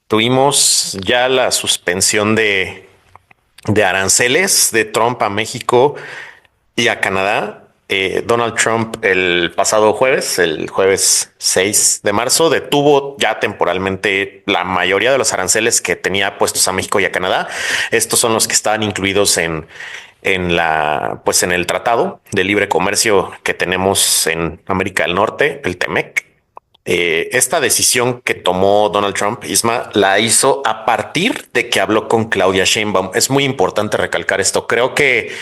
Tuvimos ya la suspensión de aranceles de Trump a México y a Canadá. Donald Trump el pasado jueves, el jueves 6 de marzo, detuvo ya temporalmente la mayoría de los aranceles que tenía puestos a México y a Canadá. Estos son los que estaban incluidos pues en el Tratado de Libre Comercio que tenemos en América del Norte, el TEMEC. Esta decisión que tomó Donald Trump, Isma, la hizo a partir de que habló con Claudia Sheinbaum. Es muy importante recalcar esto. Creo que,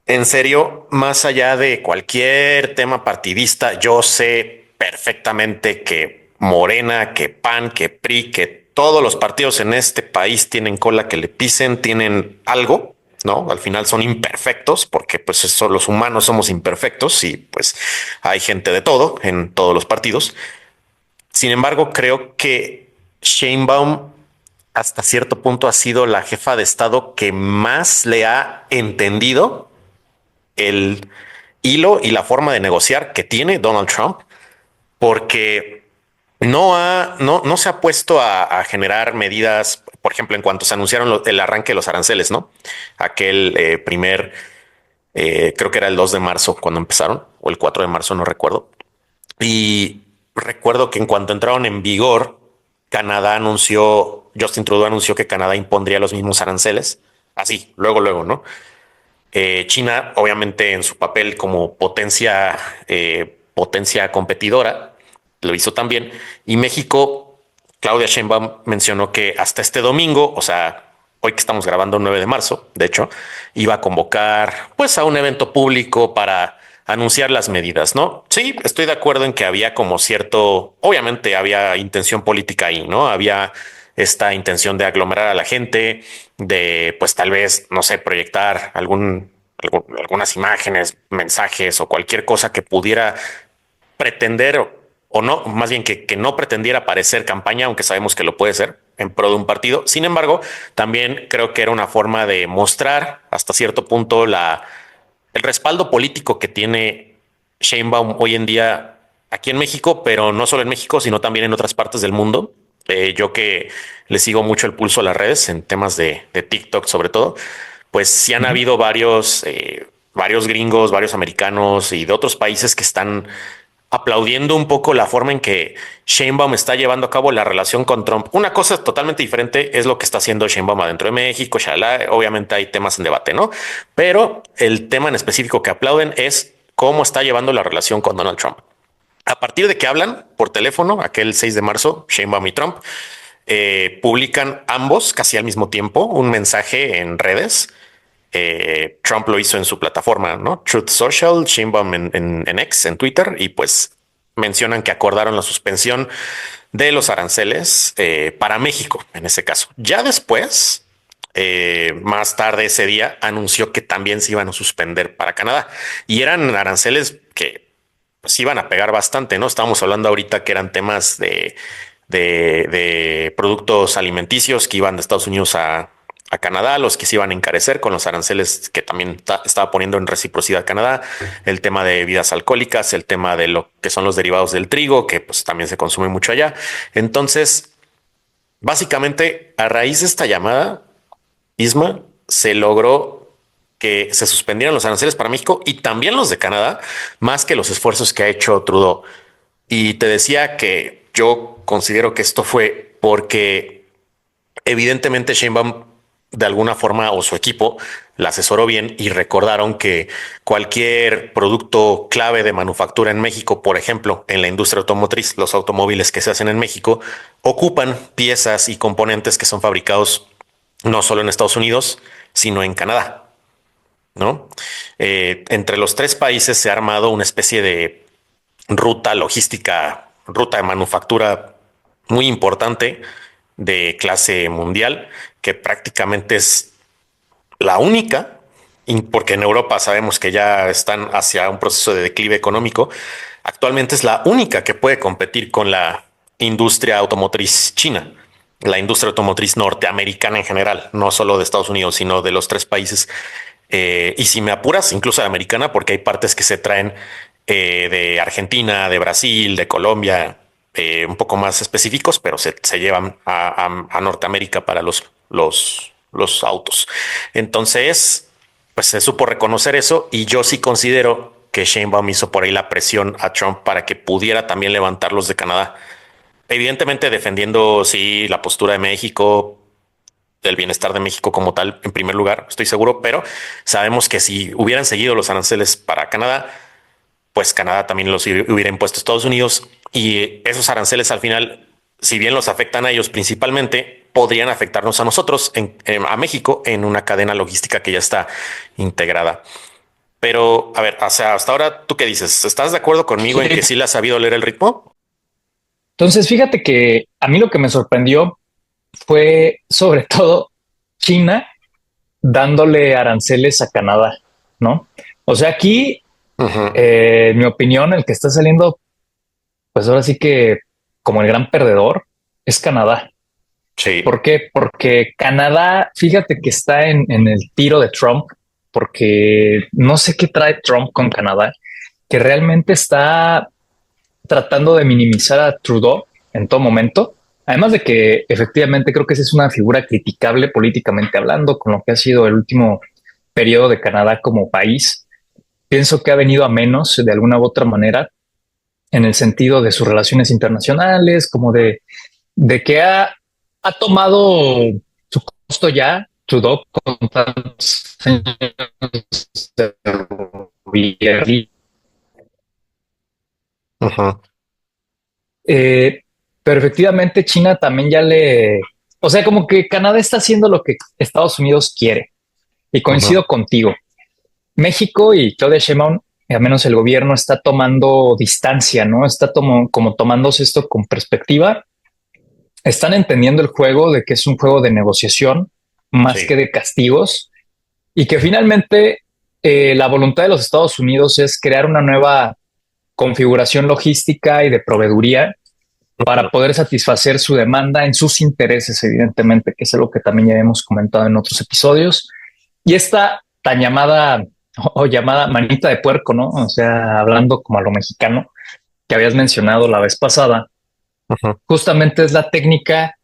en serio, más allá de cualquier tema partidista, yo sé perfectamente que Morena, que PAN, que PRI, que todos los partidos en este país tienen cola que le pisen, tienen algo, ¿no? Al final son imperfectos porque pues eso, los humanos somos imperfectos y pues hay gente de todo en todos los partidos. Sin embargo, creo que Sheinbaum hasta cierto punto ha sido la jefa de Estado que más le ha entendido el hilo y la forma de negociar que tiene Donald Trump, porque no se ha puesto a generar medidas, por ejemplo, en cuanto se anunciaron el arranque de los aranceles, ¿no? Aquel creo que era el 2 de marzo cuando empezaron, o el 4 de marzo, no recuerdo. Y recuerdo que en cuanto entraron en vigor, Justin Trudeau anunció que Canadá impondría los mismos aranceles. Así, luego, ¿no? China, obviamente, en su papel como potencia competidora, lo hizo también. Y México, Claudia Sheinbaum mencionó que hasta este domingo, o sea, hoy que estamos grabando 9 de marzo, de hecho, iba a convocar pues a un evento público para anunciar las medidas, ¿no? Sí, estoy de acuerdo en que había como cierto, obviamente había intención política ahí, ¿no? Había esta intención de aglomerar a la gente, de pues tal vez, no sé, proyectar algunas imágenes, mensajes o cualquier cosa que pudiera pretender o no, más bien que no pretendiera parecer campaña, aunque sabemos que lo puede ser en pro de un partido. Sin embargo, también creo que era una forma de mostrar hasta cierto punto el respaldo político que tiene Sheinbaum hoy en día aquí en México, pero no solo en México, sino también en otras partes del mundo. Yo que le sigo mucho el pulso a las redes en temas de TikTok, sobre todo, pues sí han Ujú. habido varios gringos, varios americanos y de otros países que están aplaudiendo un poco la forma en que Sheinbaum está llevando a cabo la relación con Trump. Una cosa totalmente diferente es lo que está haciendo Sheinbaum adentro de México, shalala. Obviamente hay temas en debate, ¿no? Pero el tema en específico que aplauden es cómo está llevando la relación con Donald Trump. A partir de que hablan por teléfono, aquel 6 de marzo, Sheinbaum y Trump, publican ambos casi al mismo tiempo un mensaje en redes. Trump lo hizo en su plataforma, ¿no? Truth Social, Sheinbaum en X, en Twitter, y pues mencionan que acordaron la suspensión de los aranceles para México, en ese caso. Ya después, más tarde ese día, anunció que también se iban a suspender para Canadá. Y eran aranceles que pues iban a pegar bastante, ¿no? Estábamos hablando ahorita que eran temas de productos alimenticios que iban de Estados Unidos a Canadá, los que se iban a encarecer con los aranceles que también estaba poniendo en reciprocidad Canadá, el tema de bebidas alcohólicas, el tema de lo que son los derivados del trigo, que pues también se consume mucho allá. Entonces, básicamente, a raíz de esta llamada, Isma, se logró que se suspendieran los aranceles para México y también los de Canadá, más que los esfuerzos que ha hecho Trudeau. Y te decía que yo considero que esto fue porque evidentemente Sheinbaum de alguna forma o su equipo la asesoró bien y recordaron que cualquier producto clave de manufactura en México, por ejemplo, en la industria automotriz, los automóviles que se hacen en México, ocupan piezas y componentes que son fabricados no solo en Estados Unidos, sino en Canadá, ¿no? Entre los tres países se ha armado una especie de ruta logística, ruta de manufactura muy importante de clase mundial, que prácticamente es la única porque en Europa sabemos que ya están hacia un proceso de declive económico, actualmente es la única que puede competir con la industria automotriz china, la industria automotriz norteamericana en general, no solo de Estados Unidos, sino de los tres países. Y si me apuras, incluso de americana, porque hay partes que se traen de Argentina, de Brasil, de Colombia, un poco más específicos, pero se llevan a Norteamérica para los autos. Entonces, pues se supo reconocer eso y yo sí considero que Sheinbaum hizo por ahí la presión a Trump para que pudiera también levantarlos de Canadá. Evidentemente defendiendo, sí, la postura de México, del bienestar de México como tal, en primer lugar, estoy seguro, pero sabemos que si hubieran seguido los aranceles para Canadá, pues Canadá también los hubiera impuesto a Estados Unidos y esos aranceles al final, si bien los afectan a ellos principalmente, podrían afectarnos a nosotros, a México, en una cadena logística que ya está integrada. Pero, a ver, o sea, hasta ahora, ¿tú qué dices? ¿Estás de acuerdo conmigo en que Sí. sí le has sabido leer el ritmo? Entonces, fíjate que a mí lo que me sorprendió fue sobre todo China dándole aranceles a Canadá, ¿no? O sea, aquí, Ujú. en mi opinión, el que está saliendo, pues ahora sí que como el gran perdedor es Canadá. Sí. ¿Por qué? Porque Canadá, fíjate que está en el tiro de Trump, porque no sé qué trae Trump con Canadá, que realmente está tratando de minimizar a Trudeau en todo momento. Además de que efectivamente creo que esa es una figura criticable políticamente hablando con lo que ha sido el último periodo de Canadá como país. Pienso que ha venido a menos de alguna u otra manera en el sentido de sus relaciones internacionales, como de que ha tomado su costo ya Trudeau con tantos años de gobierno. Ujú. Eh, pero efectivamente China también ya o sea, como que Canadá está haciendo lo que Estados Unidos quiere. Y Ujú. coincido contigo. México y Claudia Sheinbaum, al menos el gobierno, está tomando distancia, ¿no? Está como tomándose esto con perspectiva. Están entendiendo el juego de que es un juego de negociación más que Sí. de castigos y que finalmente la voluntad de los Estados Unidos es crear una nueva configuración logística y de proveeduría para Ujú. poder satisfacer su demanda en sus intereses, evidentemente, que es algo que también ya hemos comentado en otros episodios. Y esta tan llamada o llamada manita de puerco, ¿no? O sea, hablando como a lo mexicano que habías mencionado la vez pasada, Ujú. justamente es la técnica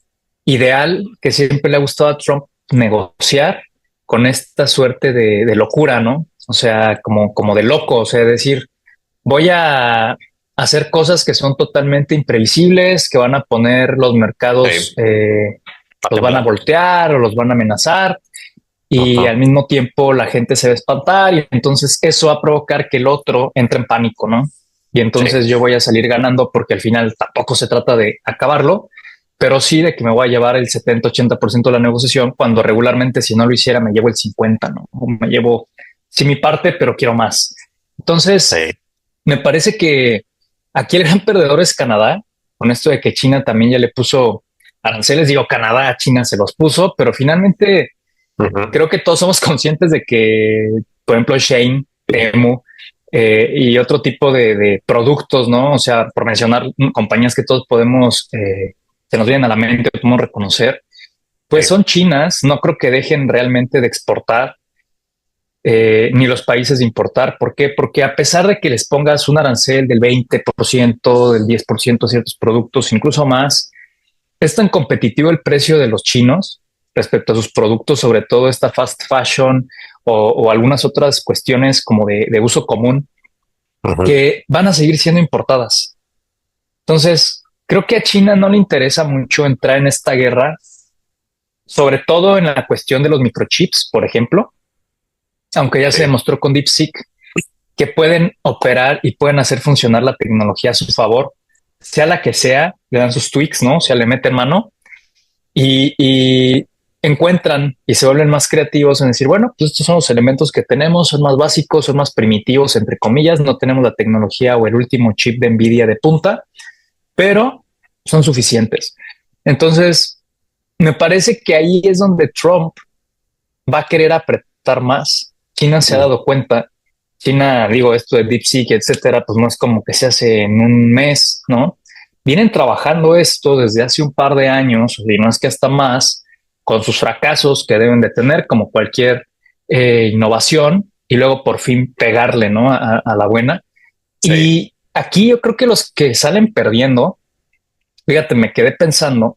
ideal que siempre le ha gustado a Trump negociar con esta suerte de locura, ¿no? O sea, como de loco, o sea, decir, voy a hacer cosas que son totalmente imprevisibles, que van a poner los mercados, Sí. A los van a temblar. voltear o los van a amenazar y Ujú. al mismo tiempo la gente se va a espantar y entonces eso va a provocar que el otro entre en pánico, ¿no? Y Sí. entonces yo voy a salir ganando porque al final tampoco se trata de acabarlo, pero sí de que me voy a llevar el 70-80% de la negociación cuando regularmente si no lo hiciera me llevo el 50, ¿no? O me llevo, sí, mi parte, pero quiero más. Entonces, Sí. me parece que aquí el gran perdedor es Canadá, con esto de que China también ya le puso aranceles, digo, Canadá a China se los puso, pero finalmente Ujú. creo que todos somos conscientes de que, por ejemplo, Shane, Temu y otro tipo de productos, ¿no? O sea, por mencionar compañías que todos podemos, se nos vienen a la mente, podemos reconocer, pues Sí. son chinas, no creo que dejen realmente de exportar ni los países de importar. ¿Por qué? Porque a pesar de que les pongas un arancel del 20%, del 10% a ciertos productos, incluso más, es tan competitivo el precio de los chinos respecto a sus productos, sobre todo esta fast fashion o algunas otras cuestiones como de uso común, Ujú. que van a seguir siendo importadas. Entonces, creo que a China no le interesa mucho entrar en esta guerra, sobre todo en la cuestión de los microchips, por ejemplo, aunque ya se Sí. demostró con DeepSeek que pueden operar y pueden hacer funcionar la tecnología a su favor, sea la que sea, le dan sus tweaks, ¿no? O sea, le meten mano y encuentran y se vuelven más creativos en decir, bueno, pues estos son los elementos que tenemos, son más básicos, son más primitivos, entre comillas, no tenemos la tecnología o el último chip de Nvidia de punta, pero son suficientes. Entonces, me parece que ahí es donde Trump va a querer apretar más. China se ha dado cuenta. China, digo, esto de DeepSeek, etcétera, pues no es como que se hace en un mes, ¿no? Vienen trabajando esto desde hace un par de años, y no es que hasta más, con sus fracasos que deben de tener, como cualquier innovación, y luego por fin pegarle, ¿no? A la buena. Sí. Y aquí yo creo que los que salen perdiendo, fíjate, me quedé pensando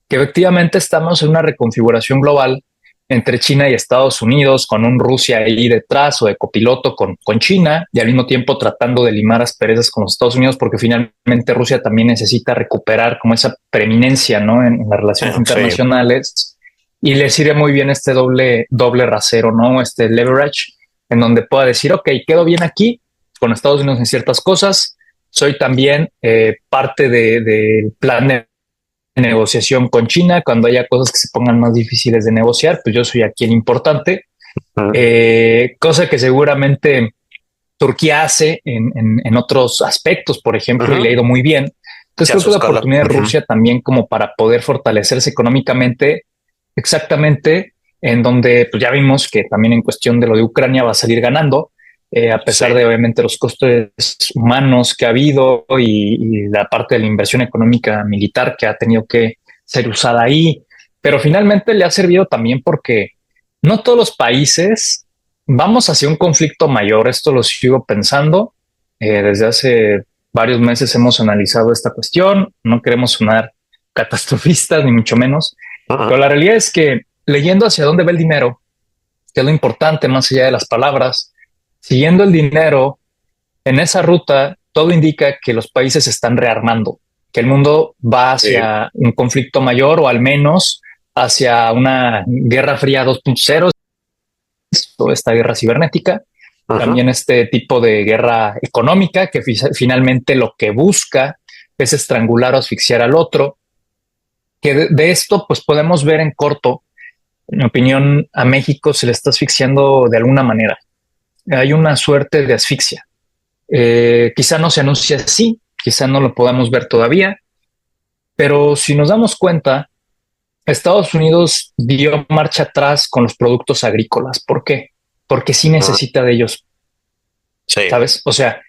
que efectivamente estamos en una reconfiguración global entre China y Estados Unidos, con un Rusia ahí detrás o de copiloto con China, y al mismo tiempo tratando de limar asperezas con los Estados Unidos, porque finalmente Rusia también necesita recuperar como esa preeminencia, ¿no? En las relaciones Sí. internacionales, y le sirve muy bien este doble rasero, ¿no? Este leverage, en donde pueda decir, ok, quedo bien aquí con Estados Unidos en ciertas cosas, soy también parte del plan de negociación con China, cuando haya cosas que se pongan más difíciles de negociar, pues yo soy aquí el importante, Ujú. cosa que seguramente Turquía hace en otros aspectos, por ejemplo, y le ha Ujú. ido muy bien. Entonces Sí, a creo su que la escala. oportunidad de Ujú. Rusia también como para poder fortalecerse económicamente, exactamente, en donde pues ya vimos que también en cuestión de lo de Ucrania va a salir ganando, a pesar Sí. de obviamente los costes humanos que ha habido y la parte de la inversión económica militar que ha tenido que ser usada ahí, pero finalmente le ha servido también porque no todos los países vamos hacia un conflicto mayor. Esto lo sigo pensando. Desde hace varios meses hemos analizado esta cuestión. No queremos sonar catastrofistas, ni mucho menos, pero Ujú. la realidad es que leyendo hacia dónde va el dinero, que es lo importante más allá de las palabras, siguiendo el dinero en esa ruta, todo indica que los países se están rearmando, que el mundo va Sí. hacia un conflicto mayor o al menos hacia una guerra fría 2.0, toda esta guerra cibernética, Ujú. también este tipo de guerra económica que finalmente lo que busca es estrangular o asfixiar al otro, que de esto pues podemos ver en corto. En mi opinión, a México se le está asfixiando de alguna manera. Hay una suerte de asfixia. Quizá no se anuncie así, quizá no lo podamos ver todavía, pero si nos damos cuenta, Estados Unidos dio marcha atrás con los productos agrícolas. ¿Por qué? Porque sí Ujú. necesita de ellos, Sí. ¿sabes? O sea,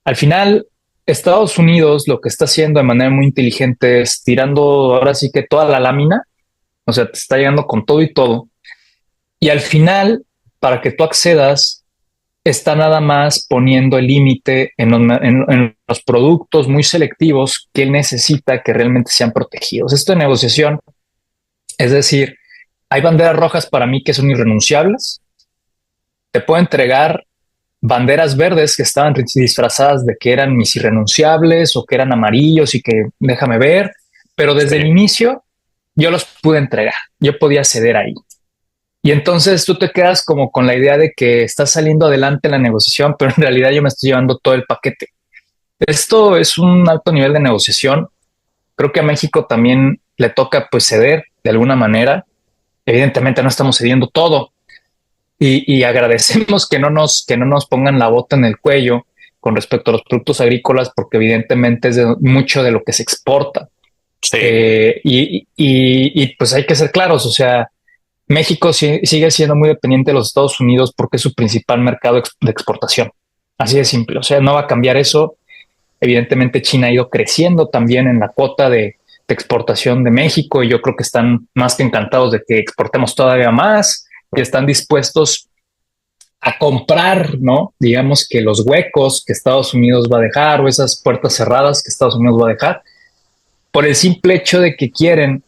al final, Estados Unidos lo que está haciendo de manera muy inteligente es tirando ahora sí que toda la lámina, o sea, te está llegando con todo y todo. Y al final, para que tú accedas, está nada más poniendo el límite en los productos muy selectivos que él necesita que realmente sean protegidos. Esto de negociación, es decir, hay banderas rojas para mí que son irrenunciables. Te puedo entregar banderas verdes que estaban disfrazadas de que eran mis irrenunciables o que eran amarillos y que déjame ver, pero desde el Sí. inicio yo los pude entregar, yo podía ceder ahí. Y entonces tú te quedas como con la idea de que estás saliendo adelante en la negociación, pero en realidad yo me estoy llevando todo el paquete. Esto es un alto nivel de negociación. Creo que a México también le toca pues ceder de alguna manera. Evidentemente no estamos cediendo todo y agradecemos que no nos pongan la bota en el cuello con respecto a los productos agrícolas, porque evidentemente es mucho de lo que se exporta. Sí. Pues hay que ser claros, o sea, México sigue siendo muy dependiente de los Estados Unidos porque es su principal mercado de exportación. Así de simple. O sea, no va a cambiar eso. Evidentemente, China ha ido creciendo también en la cuota de exportación de México y yo creo que están más que encantados de que exportemos todavía más y están dispuestos a comprar, ¿no? Digamos que los huecos que Estados Unidos va a dejar o esas puertas cerradas que Estados Unidos va a dejar por el simple hecho de que quieren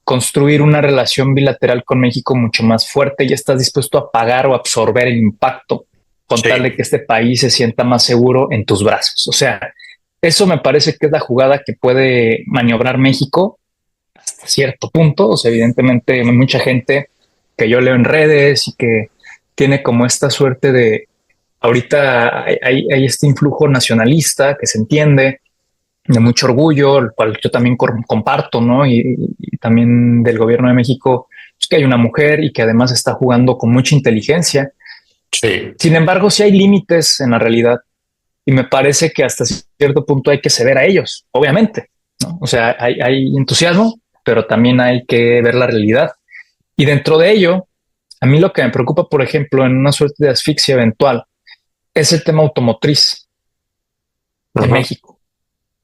construir una relación bilateral con México mucho más fuerte y estás dispuesto a pagar o absorber el impacto con tal de Sí. que este país se sienta más seguro en tus brazos. O sea, eso me parece que es la jugada que puede maniobrar México hasta cierto punto. O sea, evidentemente hay mucha gente que yo leo en redes y que tiene como esta suerte de, ahorita hay este influjo nacionalista que se entiende, de mucho orgullo, el cual yo también comparto, ¿no? Y también del gobierno de México, pues que hay una mujer y que además está jugando con mucha inteligencia. Sí. Sin embargo, sí hay límites en la realidad y me parece que hasta cierto punto hay que ceder a ellos, obviamente, ¿no? O sea, hay entusiasmo, pero también hay que ver la realidad. Y dentro de ello, A mí lo que me preocupa, por ejemplo, en una suerte de asfixia eventual, es el tema automotriz en Ujú. México.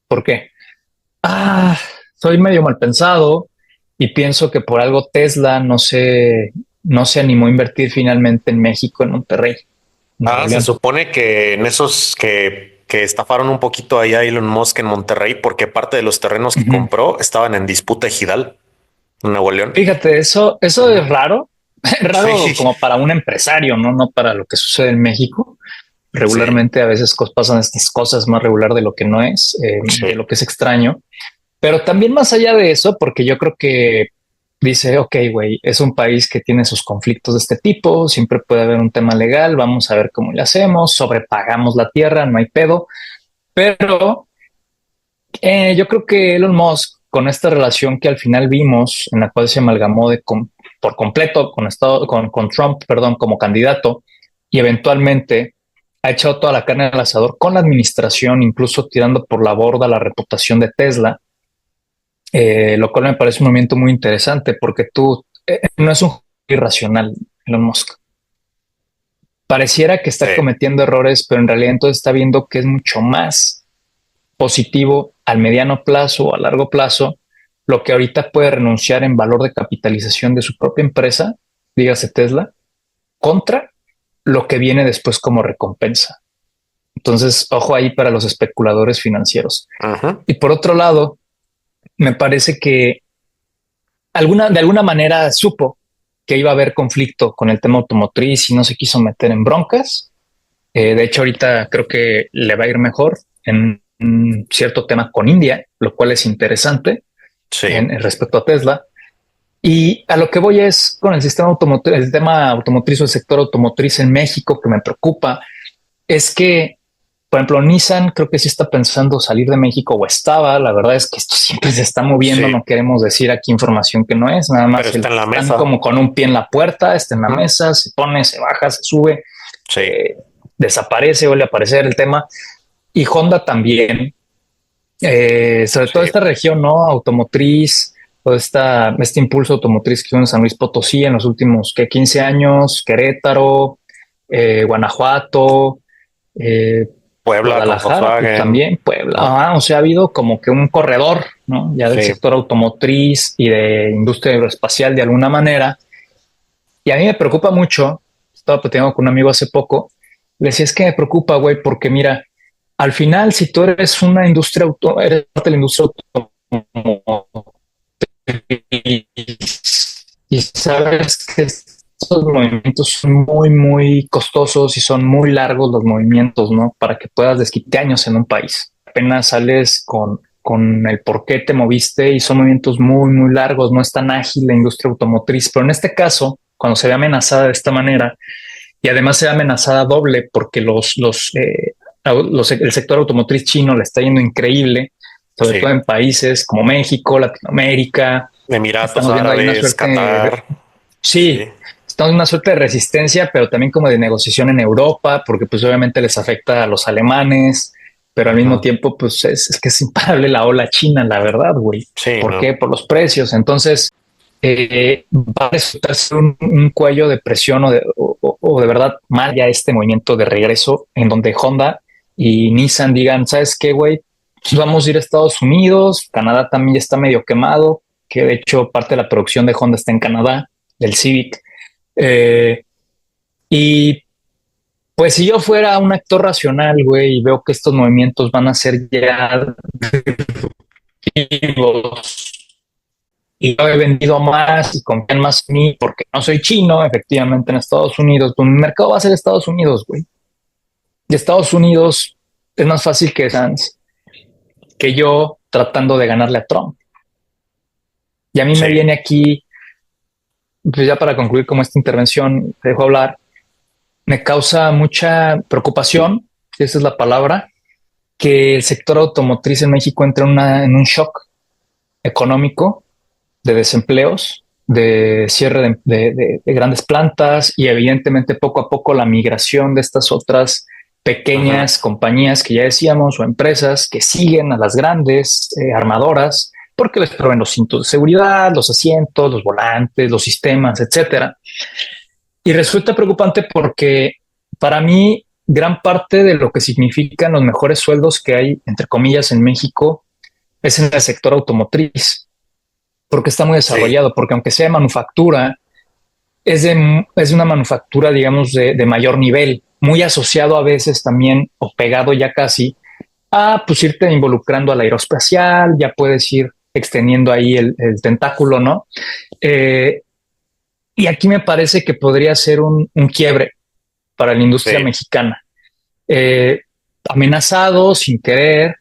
¿Por qué? Ah, soy medio mal pensado y pienso que por algo Tesla no se animó a invertir finalmente en México, en Monterrey, Nuevo Se León. supone que en esos que estafaron un poquito ahí a Elon Musk en Monterrey porque parte de los terrenos que Ujú. compró estaban en disputa ejidal en Nuevo León. Fíjate, eso Ujú. es raro, es raro Sí, como para un empresario, ¿no? No para lo que sucede en México. sí, Regularmente a veces pasan estas cosas más regular de lo que no es, de sí. lo que es extraño. Pero también más allá de eso, porque yo creo que dice, ok, güey, es un país que tiene sus conflictos de este tipo, siempre puede haber un tema legal, vamos a ver cómo le hacemos, sobrepagamos la tierra, no hay pedo. Pero yo creo que Elon Musk, con esta relación que al final vimos, en la cual se amalgamó por completo con Trump, perdón, como candidato, y eventualmente ha echado toda la carne al asador con la administración, incluso tirando por la borda la reputación de Tesla, lo cual me parece un movimiento muy interesante porque no es un irracional, Elon Musk. Pareciera que está Sí. cometiendo errores, pero en realidad entonces está viendo que es mucho más positivo al mediano plazo o a largo plazo, lo que ahorita puede renunciar en valor de capitalización de su propia empresa, dígase Tesla, contra lo que viene después como recompensa. Entonces, ojo ahí para los especuladores financieros. Ujú. Y por otro lado, me parece que de alguna manera supo que iba a haber conflicto con el tema automotriz y no se quiso meter en broncas. De hecho, ahorita creo que le va a ir mejor en un cierto tema con India, lo cual es interesante Sí. en respecto a Tesla. Y a lo que voy es con el sistema automotriz, el tema automotriz o el sector automotriz en México que me preocupa es que, por ejemplo, Nissan creo que sí está pensando salir de México o estaba. La verdad es que esto siempre se está moviendo. Sí. No queremos decir aquí información que no es, nada Pero más está en la están mesa. como con un pie en la puerta, está en la Ujú. mesa, se pone, se baja, se sube, Sí. eh, desaparece, vuelve a aparecer el tema. Y Honda también, sobre todo Sí. esta región, ¿no? Automotriz, todo este impulso automotriz que hubo en San Luis Potosí en los últimos 15 años, Querétaro, Guanajuato, eh, Puebla con Guadalajara, pues Volkswagen, también Puebla. ¿no? O sea, ha habido como que un corredor, ¿no? Ya del Sí. sector automotriz y de industria aeroespacial de alguna manera. Y a mí me preocupa mucho, estaba platicando con un amigo hace poco, le decía, es que me preocupa, güey, porque mira, al final, si tú eres una industria eres parte de la industria automotriz y sabes que estos movimientos son muy, muy costosos y son muy largos los movimientos, ¿no? Para que puedas desquitar años en un país. Apenas sales con el por qué te moviste y son movimientos muy, muy largos, no es tan ágil la industria automotriz, pero en este caso, cuando se ve amenazada de esta manera y además se ve amenazada doble porque el sector automotriz chino le está yendo increíble, sobre todo Sí. en países como México, Latinoamérica. Emiratos Estamos viendo ahí una Árabes, suerte Qatar. sí, Sí. estamos en una suerte de resistencia, pero también como de negociación en Europa, porque pues obviamente les afecta a los alemanes, pero al mismo Ujú. tiempo pues es que es imparable la ola china, la verdad, güey. Sí, ¿Por no. qué? Por los precios. Entonces, va a resultar ser un cuello de presión o de verdad mal ya este movimiento de regreso en donde Honda y Nissan digan, ¿sabes qué, güey? Pues vamos a ir a Estados Unidos, Canadá también ya está medio quemado, que de hecho parte de la producción de Honda está en Canadá, del Civic. Eh, y pues si yo fuera un actor racional, güey, y veo que estos movimientos van a ser ya vivos y yo he vendido más y confían más en mí porque no soy chino, efectivamente en Estados Unidos, pues mi mercado va a ser Estados Unidos, güey. Y Estados Unidos es más fácil que yo tratando de ganarle a Trump. Y a mí me Sí. viene aquí, pues ya para concluir como esta intervención, te dejo hablar, me causa mucha preocupación, si esa es la palabra, que el sector automotriz en México entre en un shock económico de desempleos, de cierre de grandes plantas y evidentemente poco a poco la migración de estas otras Ujú. pequeñas compañías que ya decíamos o empresas que siguen a las grandes armadoras porque les proveen los cintos de seguridad, los asientos, los volantes, los sistemas, etcétera. Y resulta preocupante porque para mí gran parte de lo que significan los mejores sueldos que hay, entre comillas, en México es en el sector automotriz, porque está muy Sí, desarrollado, porque aunque sea de manufactura, es de una manufactura, digamos, de mayor nivel, muy asociado a veces también o pegado ya casi a pues irte involucrando al aeroespacial, ya puedes ir extendiendo ahí el tentáculo, ¿no? Eh, y aquí me parece que podría ser un quiebre para la industria sí. mexicana, eh, amenazado sin querer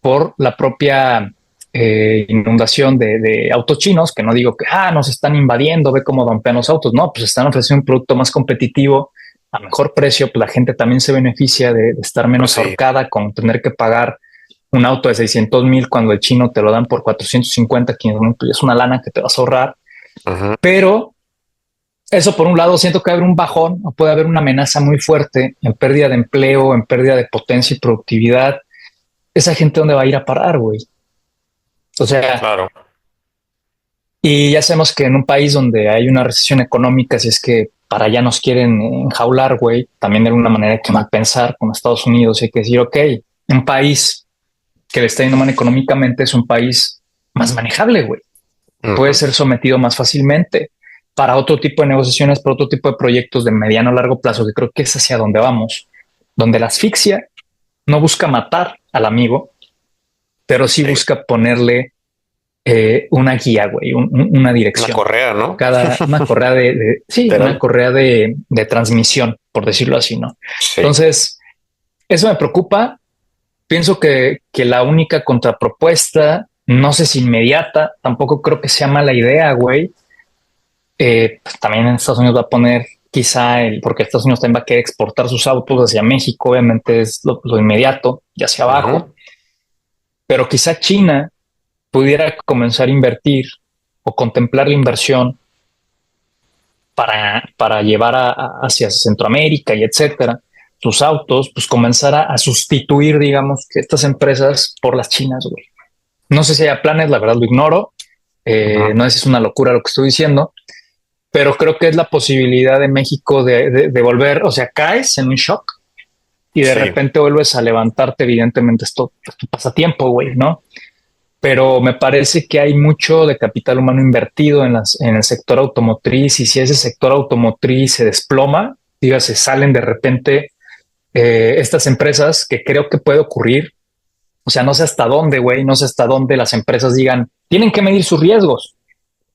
por la propia inundación de autos chinos, que no digo que nos están invadiendo, ve cómo dompean los autos, no, pues están ofreciendo un producto más competitivo a mejor precio, pues la gente también se beneficia de estar Pues menos sí. ahorcada con tener que pagar un auto de 600,000 cuando el chino te lo dan por 450, 500,000, pues es una lana que te vas a ahorrar. Ujú. Pero eso por un lado, siento que va a haber un bajón o puede haber una amenaza muy fuerte en pérdida de empleo, en pérdida de potencia y productividad. Esa gente dónde va a ir a parar, güey. O sea, Claro. y ya sabemos que en un país donde hay una recesión económica, si es que para allá nos quieren enjaular, güey, también de alguna manera hay que mal pensar con Estados Unidos. Hay que decir, ok, un país que le está yendo mal económicamente es un país más manejable, güey. Puede Ujú. ser sometido más fácilmente para otro tipo de negociaciones, para otro tipo de proyectos de mediano o largo plazo, que creo que es hacia donde vamos, donde la asfixia no busca matar al amigo, pero sí Sí. busca ponerle una guía, güey, una Una dirección. correa, ¿no? Una correa sí, una Literal. correa de transmisión, por decirlo así, ¿no? Sí. Entonces, eso me preocupa. Pienso que la única contrapropuesta, no sé si inmediata, tampoco creo que sea mala idea, güey. Pues también en Estados Unidos va a poner quizá porque Estados Unidos también va a querer exportar sus autos hacia México, obviamente es lo inmediato y hacia abajo, Ujú. pero quizá China pudiera comenzar a invertir o contemplar la inversión para llevar hacia Centroamérica y etcétera, sus autos, pues comenzar a sustituir, digamos, que estas empresas por las chinas, güey. No sé si haya planes, la verdad lo ignoro. Ujú. No sé si es una locura lo que estoy diciendo, pero creo que es la posibilidad de México de volver, o sea, caes en un shock y de Sí. repente vuelves a levantarte. Evidentemente, esto es tu pasatiempo, güey, ¿no? Pero me parece que hay mucho de capital humano invertido en el sector automotriz y si ese sector automotriz se desploma, dígase, salen de repente estas empresas que creo que puede ocurrir. O sea, no sé hasta dónde, güey, no sé hasta dónde las empresas digan, tienen que medir sus riesgos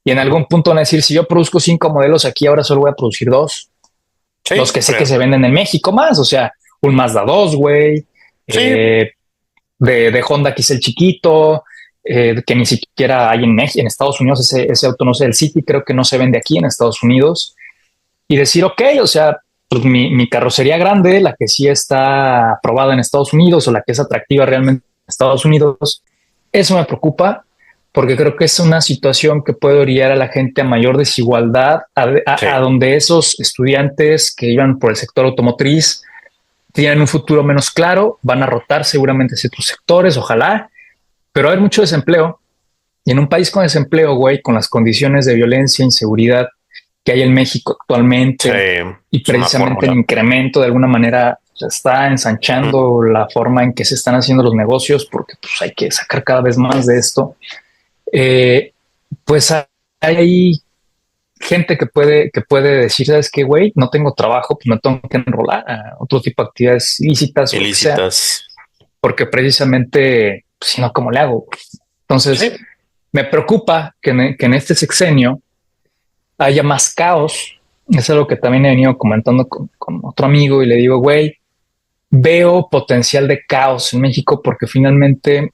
y en Ujú. algún punto van a decir, si yo produzco 5 modelos aquí, ahora solo voy a producir dos, los Sí. que sé que se venden en México más, o sea, un Mazda 2, güey, Sí. eh, de Honda quizá el chiquito, que ni siquiera hay en México, en Estados Unidos, ese auto, no sé, el City creo que no se vende aquí en Estados Unidos, y decir, ok, o sea, pues mi carrocería grande, la que sí está aprobada en Estados Unidos o la que es atractiva realmente en Estados Unidos, eso me preocupa porque creo que es una situación que puede orillar a la gente a mayor desigualdad, a Sí. donde esos estudiantes que iban por el sector automotriz tienen un futuro menos claro, van a rotar seguramente hacia otros sectores, ojalá, pero hay mucho desempleo. Y en un país con desempleo, güey, con las condiciones de violencia, inseguridad que hay en México Sí. actualmente y Es una precisamente el fórmula. incremento de alguna manera se está Ujú. ensanchando la forma en que se están haciendo los negocios porque pues, hay que sacar cada vez más de esto. Eh, pues hay gente que puede decir, ¿sabes qué, güey? No tengo trabajo, pues me tengo que enrolar a otro tipo de actividades ilícitas o lo que sea, Ilícitas. porque precisamente, pues, si no, ¿cómo le hago? Entonces, Sí. me preocupa que en este sexenio haya más caos. Es algo que también he venido comentando con otro amigo y le digo, güey, veo potencial de caos en México porque finalmente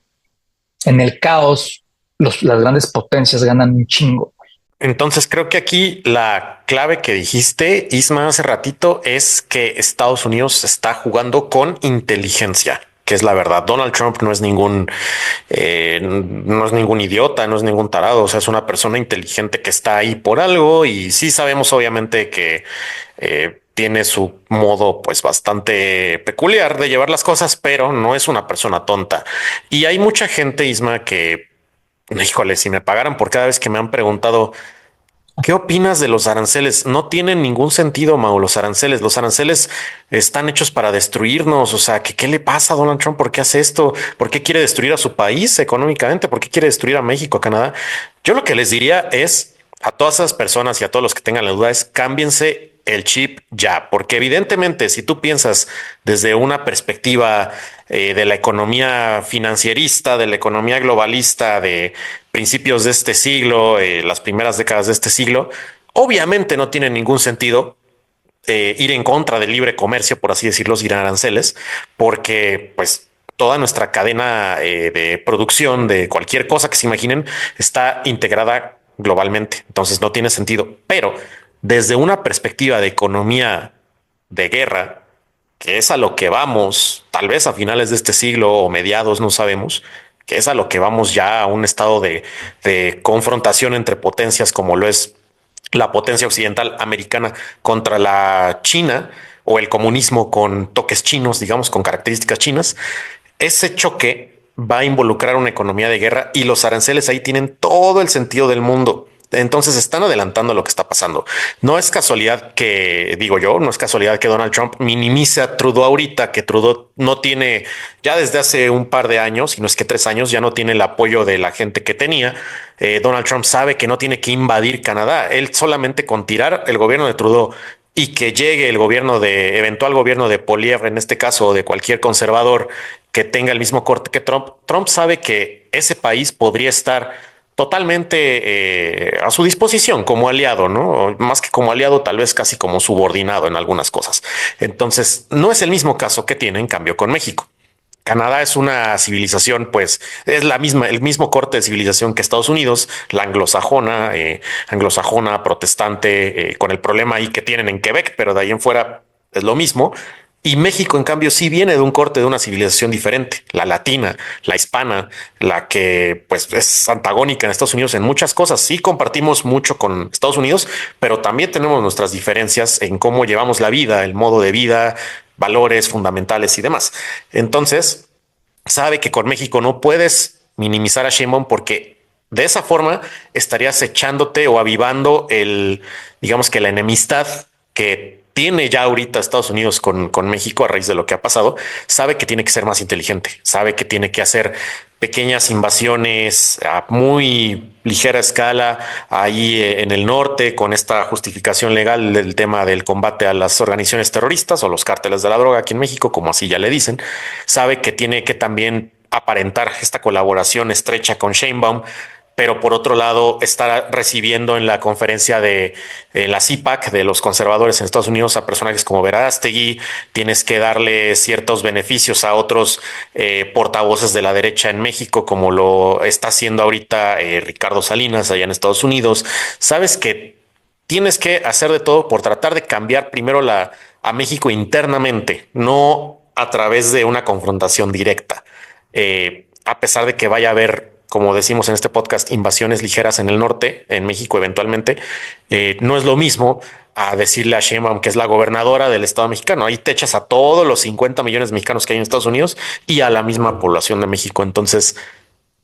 en el caos las grandes potencias ganan un chingo. Entonces creo que aquí la clave que dijiste, Isma, hace ratito es que Estados Unidos está jugando con inteligencia, que es la verdad. Donald Trump no es ningún idiota, no es ningún tarado, o sea, es una persona inteligente que está ahí por algo y sí sabemos obviamente que tiene su modo pues bastante peculiar de llevar las cosas, pero no es una persona tonta. Y hay mucha gente, Isma, que, híjole, si me pagaran por cada vez que me han preguntado, ¿Qué opinas de los aranceles? No tienen ningún sentido, Mau, los aranceles. Los aranceles están hechos para destruirnos. O sea, ¿qué le pasa a Donald Trump? ¿Por qué hace esto? ¿Por qué quiere destruir a su país económicamente? ¿Por qué quiere destruir a México, a Canadá? Yo lo que les diría es a todas esas personas y a todos los que tengan la duda es cámbiense el chip ya, porque evidentemente si tú piensas desde una perspectiva de la economía financierista, de la economía globalista, de principios de este siglo, las primeras décadas de este siglo, obviamente no tiene ningún sentido ir en contra del libre comercio, por así decirlo, sin aranceles, porque pues toda nuestra cadena de producción de cualquier cosa que se imaginen está integrada globalmente, entonces no tiene sentido. Pero desde una perspectiva de economía de guerra, que es a lo que vamos, tal vez a finales de este siglo o mediados, no sabemos, que es a lo que vamos ya a un estado de confrontación entre potencias como lo es la potencia occidental americana contra la China o el comunismo con toques chinos, digamos, con características chinas, ese choque va a involucrar una economía de guerra y los aranceles ahí tienen todo el sentido del mundo. Entonces están adelantando lo que está pasando. No es casualidad que, digo yo, no es casualidad que Donald Trump minimice a Trudeau ahorita, que Trudeau no tiene, ya desde hace un par de años, si no es que 3 años, ya no tiene el apoyo de la gente que tenía. Donald Trump sabe que no tiene que invadir Canadá. Él solamente con tirar el gobierno de Trudeau y que llegue el gobierno de, eventual gobierno de Poilievre, en este caso, o de cualquier conservador que tenga el mismo corte que Trump, Trump sabe que ese país podría estar totalmente a su disposición como aliado, ¿no? Más que como aliado, tal vez casi como subordinado en algunas cosas. Entonces, no es el mismo caso que tiene en cambio con México. Canadá es una civilización, pues es la misma, el mismo corte de civilización que Estados Unidos, la anglosajona, protestante, con el problema ahí que tienen en Quebec, pero de ahí en fuera es lo mismo. Y México, en cambio, sí viene de un corte de una civilización diferente, la latina, la hispana, la que pues es antagónica en Estados Unidos en muchas cosas. Sí compartimos mucho con Estados Unidos, pero también tenemos nuestras diferencias en cómo llevamos la vida, el modo de vida, valores fundamentales y demás. Entonces, sabe que con México no puedes minimizar a Sheinbaum porque de esa forma estarías echándote o avivando digamos que la enemistad que tiene ya ahorita Estados Unidos con México a raíz de lo que ha pasado. Sabe que tiene que ser más inteligente, sabe que tiene que hacer pequeñas invasiones a muy ligera escala ahí en el norte con esta justificación legal del tema del combate a las organizaciones terroristas o los cárteles de la droga aquí en México, como así ya le dicen. Sabe que tiene que también aparentar esta colaboración estrecha con Sheinbaum, pero por otro lado está recibiendo en la conferencia de la CIPAC de los conservadores en Estados Unidos a personajes como Verástegui. Tienes que darle ciertos beneficios a otros portavoces de la derecha en México, como lo está haciendo ahorita Ricardo Salinas allá en Estados Unidos. Sabes que tienes que hacer de todo por tratar de cambiar primero a México internamente, no a través de una confrontación directa. A pesar de que vaya a haber, como decimos en este podcast, invasiones ligeras en el norte, en México eventualmente, no es lo mismo a decirle a Sheinbaum, que es la gobernadora del Estado mexicano. Ahí te echas a todos los 50 millones de mexicanos que hay en Estados Unidos y a la misma población de México. Entonces,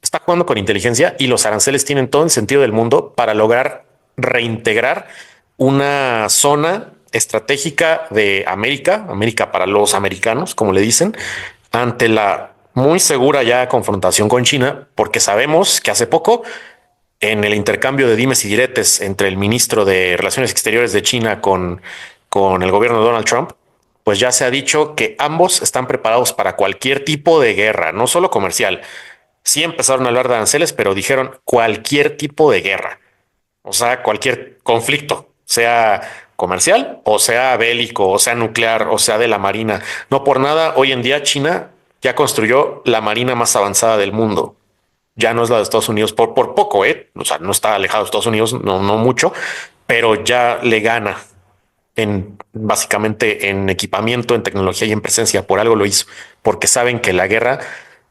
está jugando con inteligencia y los aranceles tienen todo el sentido del mundo para lograr reintegrar una zona estratégica de América, América para los americanos, como le dicen, ante la muy segura ya confrontación con China, porque sabemos que hace poco en el intercambio de dimes y diretes entre el ministro de Relaciones Exteriores de China con el gobierno de Donald Trump, pues ya se ha dicho que ambos están preparados para cualquier tipo de guerra, no solo comercial. Sí empezaron a hablar de aranceles, pero dijeron cualquier tipo de guerra, o sea, cualquier conflicto, sea comercial o sea bélico, o sea nuclear, o sea de la marina. No por nada, hoy en día China ya construyó la marina más avanzada del mundo. Ya no es la de Estados Unidos por poco, ¿eh? O sea, no está alejado de Estados Unidos, no mucho, pero ya le gana en básicamente en equipamiento, en tecnología y en presencia. Por algo lo hizo, porque saben que la guerra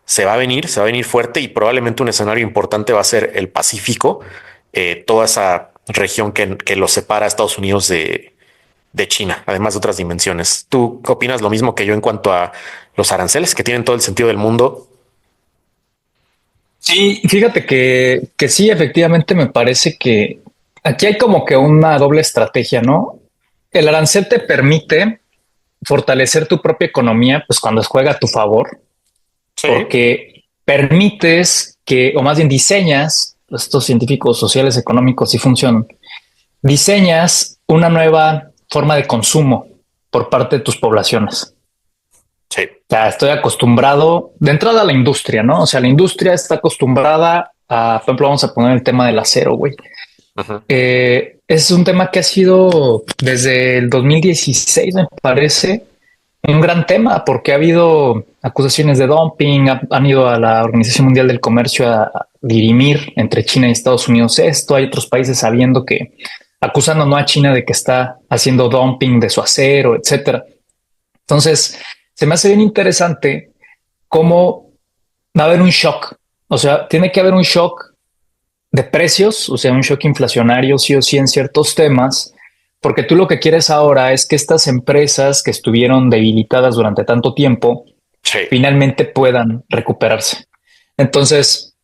se va a venir fuerte y probablemente un escenario importante va a ser el Pacífico, toda esa región que lo separa a Estados Unidos de China, además de otras dimensiones. ¿Tú opinas lo mismo que yo en cuanto a los aranceles que tienen todo el sentido del mundo? Sí, fíjate que sí, efectivamente me parece que aquí hay como que una doble estrategia, ¿no? El arancel te permite fortalecer tu propia economía, pues cuando juega a tu favor, Sí, porque permites que, o más bien diseñas, estos científicos sociales económicos sí funcionan, diseñas una nueva forma de consumo por parte de tus poblaciones. sí. O sea, estoy acostumbrado de entrada a la industria, ¿no? O sea, la industria está acostumbrada a, por ejemplo, vamos a poner el tema del acero, güey. Ujú. Es un tema que ha sido desde el 2016, me parece, un gran tema porque ha habido acusaciones de dumping, han ido a la Organización Mundial del Comercio a dirimir entre China y Estados Unidos esto. Hay otros países sabiendo que acusando no a China de que está haciendo dumping de su acero, etcétera. Entonces, se me hace bien interesante cómo va a haber un shock. O sea, tiene que haber un shock de precios, o sea, un shock inflacionario sí o sí en ciertos temas, porque tú lo que quieres ahora es que estas empresas que estuvieron debilitadas durante tanto tiempo Sí. finalmente puedan recuperarse. Entonces,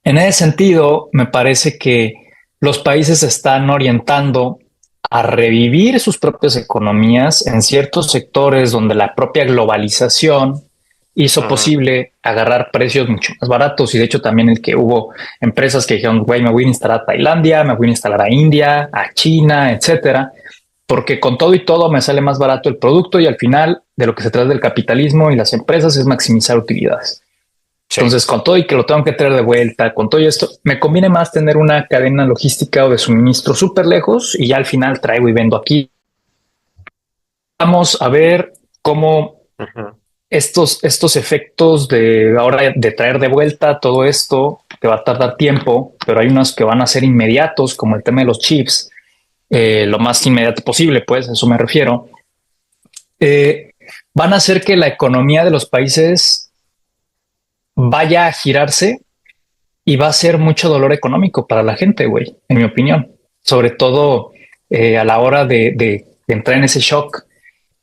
en ese sentido, me parece que los países se están orientando a revivir sus propias economías en ciertos sectores donde la propia globalización hizo Ujú. posible agarrar precios mucho más baratos. Y de hecho también el que hubo empresas que dijeron, güey, me voy a instalar a Tailandia, me voy a instalar a India, a China, etcétera, porque con todo y todo me sale más barato el producto y al final de lo que se trata del capitalismo y las empresas es maximizar utilidades. Sí. Entonces, con todo y que lo tengo que traer de vuelta, con todo esto, me conviene más tener una cadena logística o de suministro súper lejos y ya al final traigo y vendo aquí. Vamos a ver cómo Ujú. estos efectos de ahora de traer de vuelta todo esto, que va a tardar tiempo, pero hay unos que van a ser inmediatos, como el tema de los chips, lo más inmediato posible, pues, a eso me refiero, eh, van a hacer que la economía de los países vaya a girarse y va a ser mucho dolor económico para la gente, güey, en mi opinión. Sobre todo a la hora de entrar en ese shock.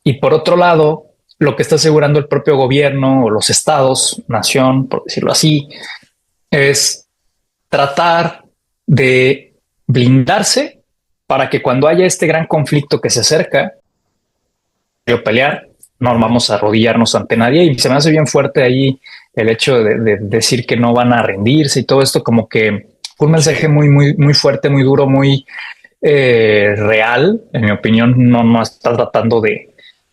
Y por otro lado, lo que está asegurando el propio gobierno o los estados, nación, por decirlo así, es tratar de blindarse para que cuando haya este gran conflicto que se acerca, yo pelear, no Ujú. vamos a arrodillarnos ante nadie. Y se me hace bien fuerte ahí el hecho de decir que no van a rendirse y todo esto, como que fue un mensaje Sí. muy fuerte, muy duro, muy real. En mi opinión, no está tratando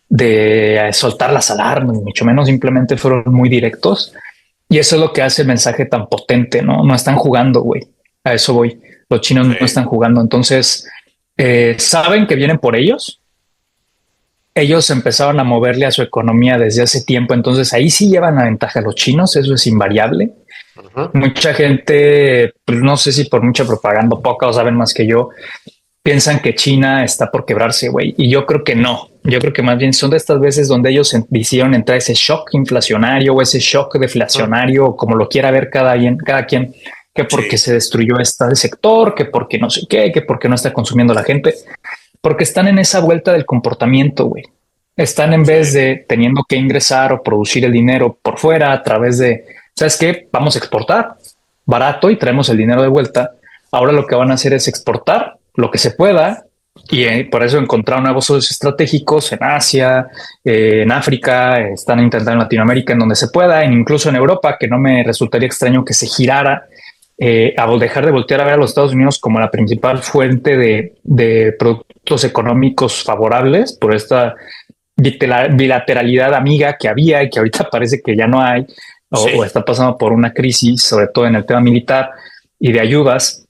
de soltar las alarmas, ni mucho menos, simplemente fueron muy directos. Y eso es lo que hace el mensaje tan potente, ¿no? No están jugando, güey. A eso voy. Los chinos no Sí. están jugando. Entonces, saben que vienen por ellos empezaron a moverle a su economía desde hace tiempo, entonces ahí sí llevan la ventaja los chinos, eso es invariable. Ujú. Mucha gente, pues no sé si por mucha propaganda, poca o saben más que yo, piensan que China está por quebrarse, güey. Y yo creo que no. Yo creo que más bien son de estas veces donde ellos hicieron entrar ese shock inflacionario o ese shock Ujú. deflacionario, como lo quiera ver cada quien, que porque Sí. se destruyó este sector, que porque no sé qué, que porque no está consumiendo la gente, porque están en esa vuelta del comportamiento, güey. Están en vez Sí. de teniendo que ingresar o producir el dinero por fuera a través de, ¿sabes qué? Vamos a exportar barato y traemos el dinero de vuelta. Ahora lo que van a hacer es exportar lo que se pueda y Ujú. por eso encontrar nuevos socios estratégicos en Asia, en África, están intentando en Latinoamérica, en donde se pueda, e incluso en Europa, que no me resultaría extraño que se girara a dejar de voltear a ver a los Estados Unidos como la principal fuente de productos económicos favorables por esta bilateralidad amiga que había y que ahorita parece que ya no hay o Sí. está pasando por una crisis, sobre todo en el tema militar y de ayudas.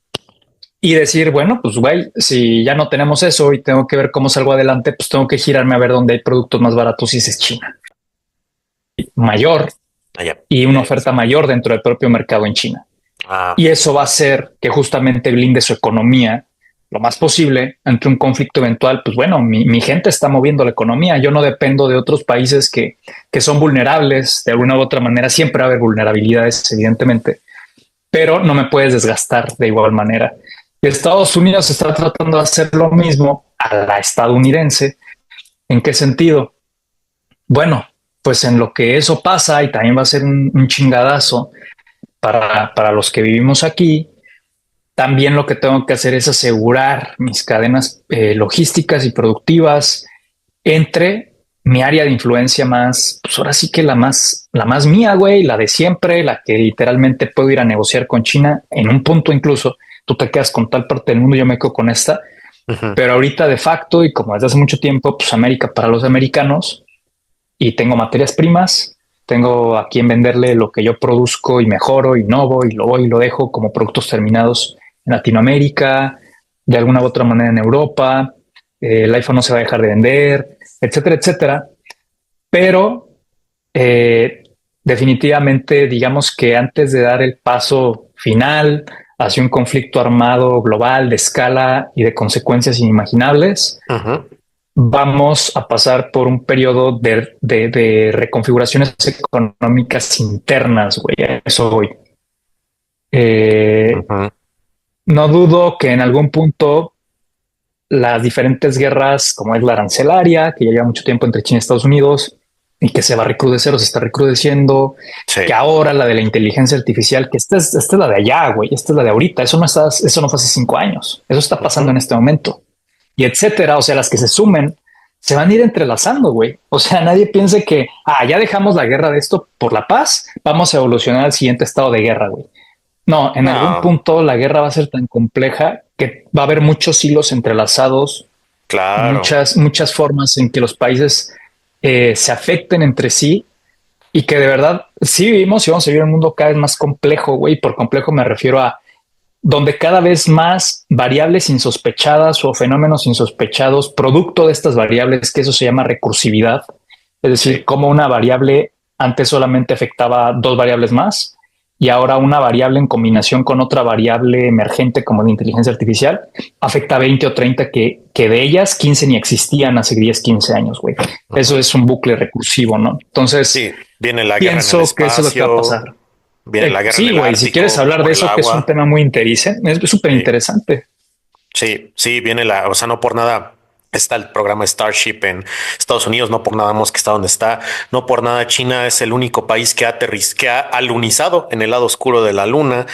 Y decir, bueno, pues güey, si ya no tenemos eso y tengo que ver cómo salgo adelante, pues tengo que girarme a ver dónde hay productos más baratos y ese es China. Mayor Allá. y una oferta mayor dentro del propio mercado en China. Ah, Y eso va a hacer que justamente blinde su economía lo más posible ante un conflicto eventual. Pues bueno, mi gente está moviendo la economía. Yo no dependo de otros países que son vulnerables de alguna u otra manera. Siempre va a haber vulnerabilidades, evidentemente, pero no me puedes desgastar de igual manera. Y Estados Unidos está tratando de hacer lo mismo a la estadounidense. ¿En qué sentido? Bueno, pues en lo que eso pasa y también va a ser un chingadazo para los que vivimos aquí, también lo que tengo que hacer es asegurar mis cadenas logísticas y productivas entre mi área de influencia más, pues ahora sí que la más mía, güey, la de siempre, la que literalmente puedo ir a negociar con China en un punto incluso. Tú te quedas con tal parte del mundo, yo me quedo con esta, Ujú. pero ahorita de facto y como desde hace mucho tiempo, pues América para los americanos y tengo materias primas, tengo a quien venderle lo que yo produzco y mejoro, innovo y lo voy y lo dejo como productos terminados en Latinoamérica, de alguna u otra manera en Europa, el iPhone no se va a dejar de vender, etcétera, etcétera. Pero eh, definitivamente, digamos que antes de dar el paso final hacia un conflicto armado global de escala y de consecuencias inimaginables, Ujú. vamos a pasar por un periodo de reconfiguraciones económicas internas, güey. A eso voy. Eh, Ujú. no dudo que en algún punto las diferentes guerras, como es la arancelaria, que ya lleva mucho tiempo entre China y Estados Unidos y que se va a recrudecer o se está recrudeciendo, que Sí. ahora la de la inteligencia artificial, que esta es la de allá, güey, esta es la de ahorita, eso no fue hace 5 años, eso está pasando Ujú. en este momento y etcétera. O sea, las que se sumen se van a ir entrelazando, güey. O sea, nadie piense que, ya dejamos la guerra de esto por la paz, vamos a evolucionar al siguiente estado de guerra, güey. No, en algún No, punto la guerra va a ser tan compleja que va a haber muchos hilos entrelazados, claro. muchas formas en que los países se afecten entre sí y que de verdad sí vivimos y vamos a vivir en un mundo cada vez más complejo, güey. Por complejo me refiero a donde cada vez más variables insospechadas o fenómenos insospechados, producto de estas variables, que eso se llama recursividad, es decir, Sí. como una variable antes solamente afectaba dos variables más y ahora una variable en combinación con otra variable emergente como la inteligencia artificial afecta a 20 o 30 que de ellas 15 ni existían hace 10, 15 años, güey. Eso Ujú. es un bucle recursivo, ¿no? Entonces, Sí, viene la guerra en el pienso que eso es lo que va a pasar. espacio, viene la guerra en Sí, el güey, si quieres Ártico hablar de por el eso, que es un agua. tema muy interesante, es súper Sí, interesante. sí, sí, viene la, o sea, no por nada está el programa Starship en Estados Unidos, no por nada Musk está donde está, no por nada China es el único país que que ha alunizado en el lado oscuro de la luna.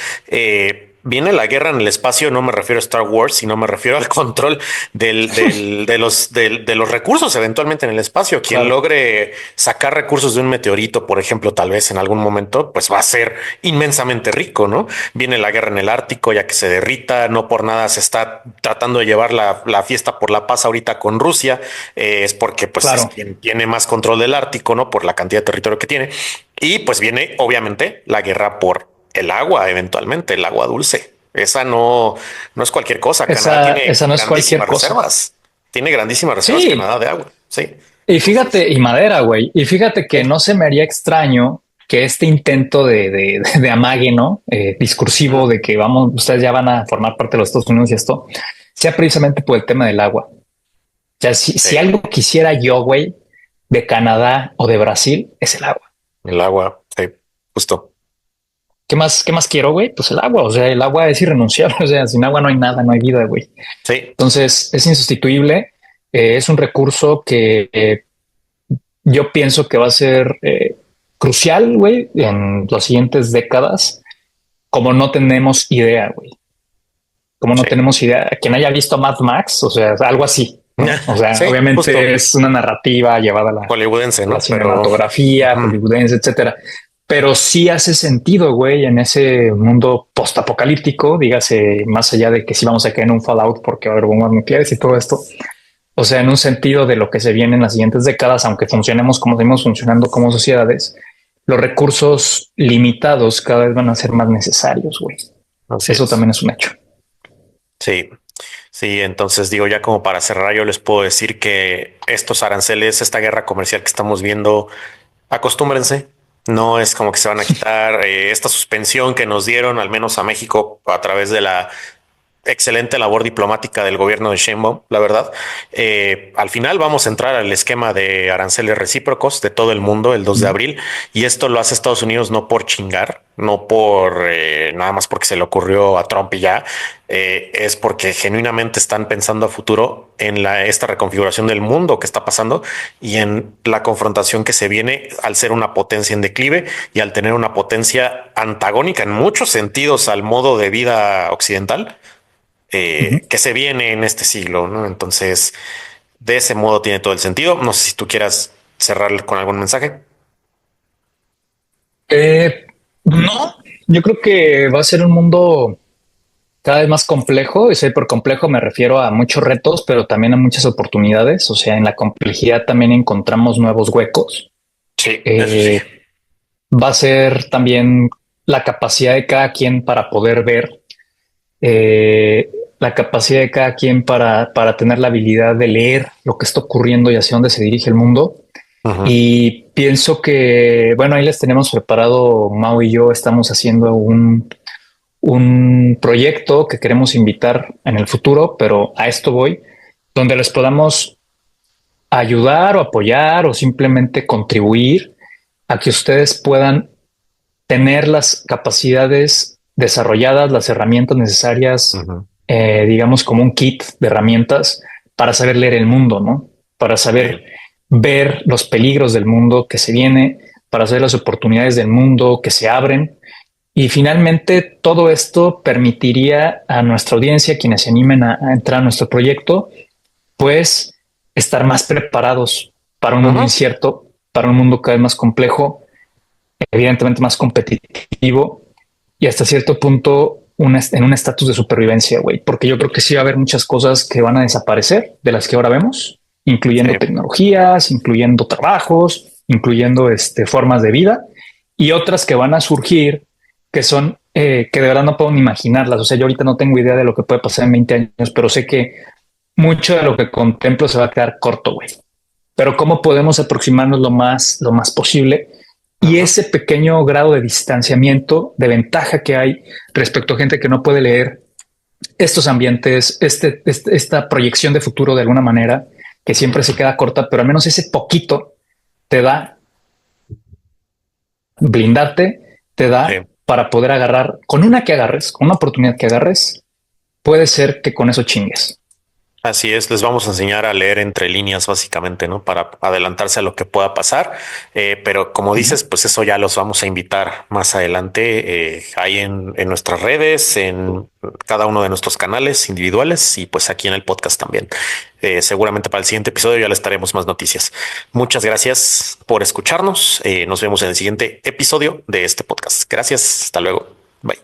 Viene la guerra en el espacio, no me refiero a Star Wars, sino me refiero al control de los recursos eventualmente en el espacio. Quien Claro. logre sacar recursos de un meteorito, por ejemplo, tal vez en algún momento, pues va a ser inmensamente rico, ¿no? Viene la guerra en el Ártico, ya que se derrita, no por nada se está tratando de llevar la fiesta por la paz ahorita con Rusia, es porque pues es Claro, quien tiene más control del Ártico, ¿no? Por la cantidad de territorio que tiene. Y pues viene obviamente la guerra por el agua, eventualmente, el agua dulce. Esa no es cualquier cosa. Canadá esa tiene no es cualquier grandísimas cosa. reservas. Tiene grandísimas reservas Sí, Canadá de agua. Sí. y Entonces, fíjate, y madera, güey, y fíjate que sí. no se me haría extraño que este intento de amague, ¿no? Discursivo Ujú. de que vamos, ustedes ya van a formar parte de los Estados Unidos y esto, sea precisamente por el tema del agua. O sea, si Sí. algo quisiera yo, güey, de Canadá o de Brasil, es el agua. El agua. Sí. Justo. Qué más quiero, güey? Pues el agua. O sea, el agua es irrenunciable. O sea, sin agua no hay nada, no hay vida, güey. Sí. Entonces es insustituible. Es un recurso que yo pienso que va a ser crucial, güey, en las siguientes décadas, como no tenemos idea, güey. Como no Sí. tenemos idea. Quien haya visto Mad Max, o sea, algo así, ¿no? O sea, Sí, obviamente justo. es una narrativa llevada a Hollywoodense, la ¿no? Pero cinematografía ujú, hollywoodense, etcétera. Pero sí hace sentido, güey, en ese mundo postapocalíptico, dígase, más allá de que si vamos a caer en un Fallout porque va a haber bombas nucleares y todo esto. O sea, en un sentido de lo que se viene en las siguientes décadas, aunque funcionemos como seguimos funcionando como sociedades, los recursos limitados cada vez van a ser más necesarios, güey. así Eso es. también es un hecho. Sí. Sí, entonces digo, ya como para cerrar, yo les puedo decir que estos aranceles, esta guerra comercial que estamos viendo, acostúmbrense. No es como que se van a quitar esta suspensión que nos dieron, al menos a México, a través de la excelente labor diplomática del gobierno de Sheinbaum, la verdad. Al final vamos a entrar al esquema de aranceles recíprocos de todo el mundo el 2 de abril y esto lo hace Estados Unidos no por chingar, no por nada más porque se le ocurrió a Trump y ya, es porque genuinamente están pensando a futuro en esta reconfiguración del mundo que está pasando y en la confrontación que se viene al ser una potencia en declive y al tener una potencia antagónica en muchos sentidos al modo de vida occidental Ujú. que se viene en este siglo, ¿no? Entonces, de ese modo tiene todo el sentido. No sé si tú quieras cerrar con algún mensaje. No, yo creo que va a ser un mundo cada vez más complejo. Y si por complejo me refiero a muchos retos, pero también a muchas oportunidades. O sea, en la complejidad también encontramos nuevos huecos. Sí, eso sí. Eh, Va a ser también la capacidad de cada quien para poder ver, la capacidad de cada quien para tener la habilidad de leer lo que está ocurriendo y hacia dónde se dirige el mundo. Ujú, Y pienso que, bueno, ahí les tenemos preparado, Mau y yo estamos haciendo un proyecto que queremos invitar en el futuro, pero a esto voy, donde les podamos ayudar o apoyar o simplemente contribuir a que ustedes puedan tener las capacidades desarrolladas, las herramientas necesarias, ujú. digamos como un kit de herramientas para saber leer el mundo, ¿no? Para saber Sí. ver los peligros del mundo que se viene, para saber las oportunidades del mundo que se abren. Y finalmente todo esto permitiría a nuestra audiencia, quienes se animen a entrar a nuestro proyecto, pues estar más preparados para un mundo Ujú. incierto, para un mundo cada vez más complejo, evidentemente más competitivo y hasta cierto punto en un estatus de supervivencia, güey, porque yo creo que sí va a haber muchas cosas que van a desaparecer de las que ahora vemos, Sí. incluyendo tecnologías, incluyendo trabajos, incluyendo formas de vida y otras que van a surgir que son que de verdad no puedo ni imaginarlas. O sea, yo ahorita no tengo idea de lo que puede pasar en 20 años, pero sé que mucho de lo que contemplo se va a quedar corto, güey. Pero cómo podemos aproximarnos lo más posible y Ujú. ese pequeño grado de distanciamiento, de ventaja que hay respecto a gente que no puede leer estos ambientes, esta proyección de futuro de alguna manera, que siempre se queda corta, pero al menos ese poquito te da blindarte, te da Sí. para poder agarrar, con una que agarres, con una oportunidad que agarres, puede ser que con eso chingues. Así es, les vamos a enseñar a leer entre líneas básicamente, ¿no? Para adelantarse a lo que pueda pasar. Pero como Uh -huh. dices, pues eso ya los vamos a invitar más adelante ahí en nuestras redes, en cada uno de nuestros canales individuales y pues aquí en el podcast también. Seguramente para el siguiente episodio ya les estaremos más noticias. Muchas gracias por escucharnos. Nos vemos en el siguiente episodio de este podcast. Gracias. Hasta luego. Bye.